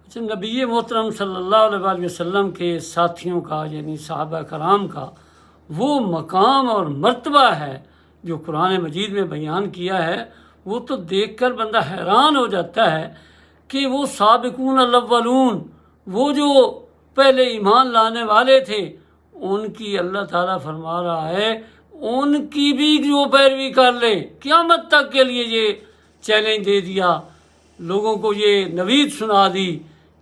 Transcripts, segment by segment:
اچھا، نبی محترم صلی اللہ علیہ وسلم کے ساتھیوں کا یعنی صحابہ کرام کا وہ مقام اور مرتبہ ہے جو قرآن مجید میں بیان کیا ہے، وہ تو دیکھ کر بندہ حیران ہو جاتا ہے کہ وہ سابقون الاولون، وہ جو پہلے ایمان لانے والے تھے، ان کی اللہ تعالیٰ فرما رہا ہے ان کی بھی جو پیروی کر لے، قیامت تک کے لیے یہ چیلنج دے دیا، لوگوں کو یہ نوید سنا دی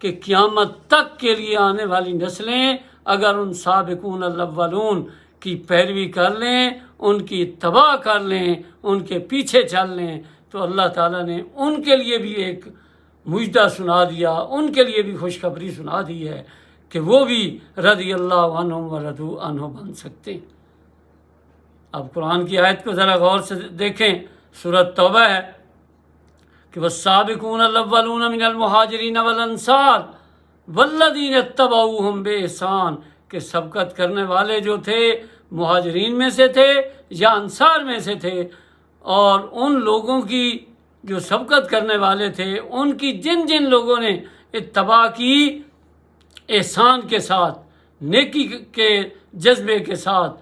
کہ قیامت تک کے لیے آنے والی نسلیں اگر ان سابقون الاولون کی پیروی کر لیں، ان کی اتباع کر لیں، ان کے پیچھے چل لیں، تو اللہ تعالیٰ نے ان کے لیے بھی ایک مجدہ سنا دیا، ان کے لیے بھی خوشخبری سنا دی ہے کہ وہ بھی رضی اللہ عنہم ورضوا عنہ بن سکتے ہیں۔ اب قرآن کی آیت کو ذرا غور سے دیکھیں، سورۃ توبہ ہے کہ والسابقون الاولون من المہاجرین والانصار والذین اتبعوہم بإحسان، کہ سبقت کرنے والے جو تھے مہاجرین میں سے تھے یا انصار میں سے تھے، اور ان لوگوں کی جو سبقت کرنے والے تھے ان کی جن جن لوگوں نے اتباع کی احسان کے ساتھ، نیکی کے جذبے کے ساتھ،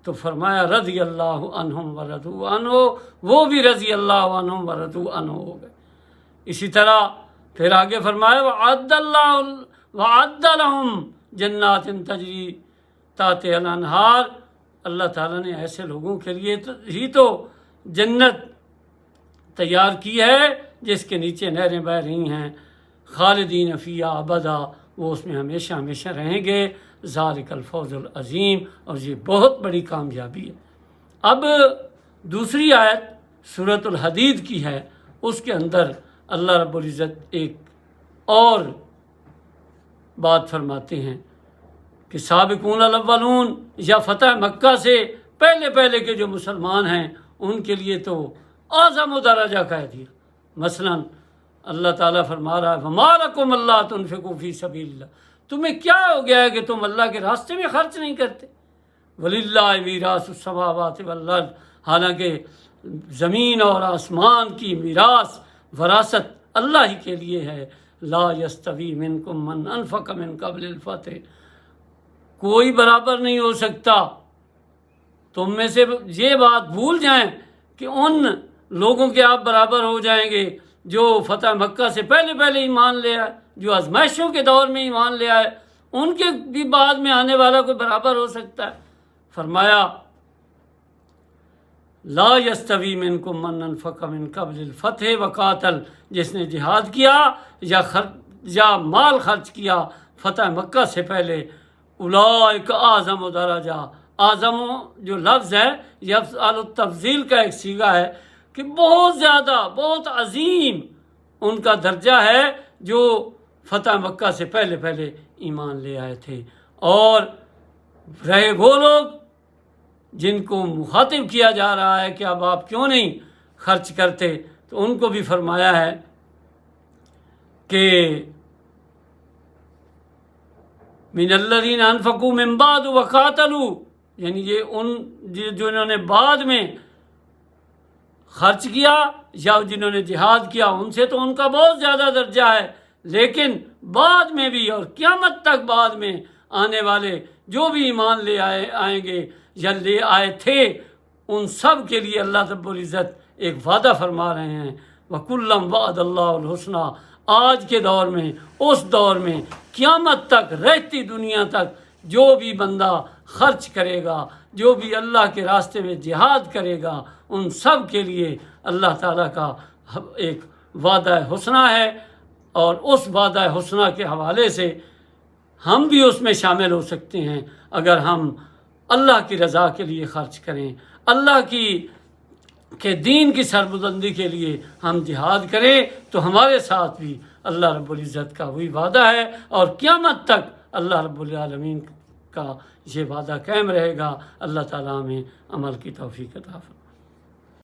تو فرمایا رضی اللہ عنہم ورضوا عنہ، وہ بھی رضی اللہ عنہم ورضوا عنہ ہو گئے۔ اسی طرح پھر آگے فرمایا وَعَدَّ لَهُمْ جنات تجری تحتها الانہار، اللہ تعالیٰ نے ایسے لوگوں کے لیے ہی تو جنت تیار کی ہے جس کے نیچے نہریں بہہ رہی ہیں، خالدین فیہا ابدا، وہ اس میں ہمیشہ ہمیشہ رہیں گے، ذالک الفوز العظیم، اور یہ بہت بڑی کامیابی ہے۔ اب دوسری آیت سورۃ الحدید کی ہے، اس کے اندر اللہ رب العزت ایک اور بات فرماتے ہیں کہ سابقون الاولون، یا فتح مکہ سے پہلے کے جو مسلمان ہیں ان کے لیے تو اعظم درجہ کہہ دیا۔ مثلا اللہ تعالیٰ فرما رہا ہے وَمَا لَكُمْ أَلَّا تُنْفِقُوا فِي سَبِيلِ اللَّهِ، تمہیں کیا ہو گیا ہے کہ تم اللہ کے راستے میں خرچ نہیں کرتے؟ وَلِلَّهِ مِيرَاثُ السَّمَاوَاتِ وَالْأَرْضِ، حالانکہ زمین اور آسمان کی میراث وراثت اللہ ہی کے لیے ہے۔ لا يستوی منکم من انفق من قبل الفتح، کوئی برابر نہیں ہو سکتا، تم میں سے یہ بات بھول جائیں کہ ان لوگوں کے آپ برابر ہو جائیں گے جو فتح مکہ سے پہلے ایمان لے آئے، جو آزمائشوں کے دور میں ایمان لے آئے، ان کے بھی بعد میں آنے والا کوئی برابر ہو سکتا ہے؟ فرمایا لا یستوی منکم من انفق من قبل الفتح وقاتل، جس نے جہاد کیا یا مال خرچ کیا فتح مکہ سے پہلے، اولئک اعظم درجہ، اعظم جو لفظ ہے یہ افعال التفضیل کا ایک صیغہ ہے کہ بہت زیادہ، بہت عظیم ان کا درجہ ہے جو فتح مکہ سے پہلے ایمان لے آئے تھے۔ اور رہے وہ لوگ جن کو مخاطب کیا جا رہا ہے کہ اب آپ کیوں نہیں خرچ کرتے، تو ان کو بھی فرمایا ہے کہ من الذین انفقوا من بعد وقاتلوا، یعنی یہ ان جنہوں نے بعد میں خرچ کیا یا جنہوں نے جہاد کیا ان سے تو ان کا بہت زیادہ درجہ ہے، لیکن بعد میں بھی اور قیامت تک بعد میں آنے والے جو بھی ایمان لے آئیں گے یا لے آئے تھے، ان سب کے لیے اللہ رب العزت ایک وعدہ فرما رہے ہیں وَكُلًّا وَعَدَ اللَّهُ الْحُسْنَى، آج کے دور میں، اس دور میں، قیامت تک، رہتی دنیا تک جو بھی بندہ خرچ کرے گا، جو بھی اللہ کے راستے میں جہاد کرے گا، ان سب کے لیے اللہ تعالیٰ کا ایک وعدہ حسنہ ہے، اور اس وعدہ حسنہ کے حوالے سے ہم بھی اس میں شامل ہو سکتے ہیں اگر ہم اللہ کی رضا کے لیے خرچ کریں، اللہ کے دین کی سربلندی کے لیے ہم جہاد کریں، تو ہمارے ساتھ بھی اللہ رب العزت کا وہی وعدہ ہے، اور قیامت تک اللہ رب العالمین کا یہ وعدہ قائم رہے گا۔ اللہ تعالیٰ ہمیں عمل کی توفیق عطا فرمائے۔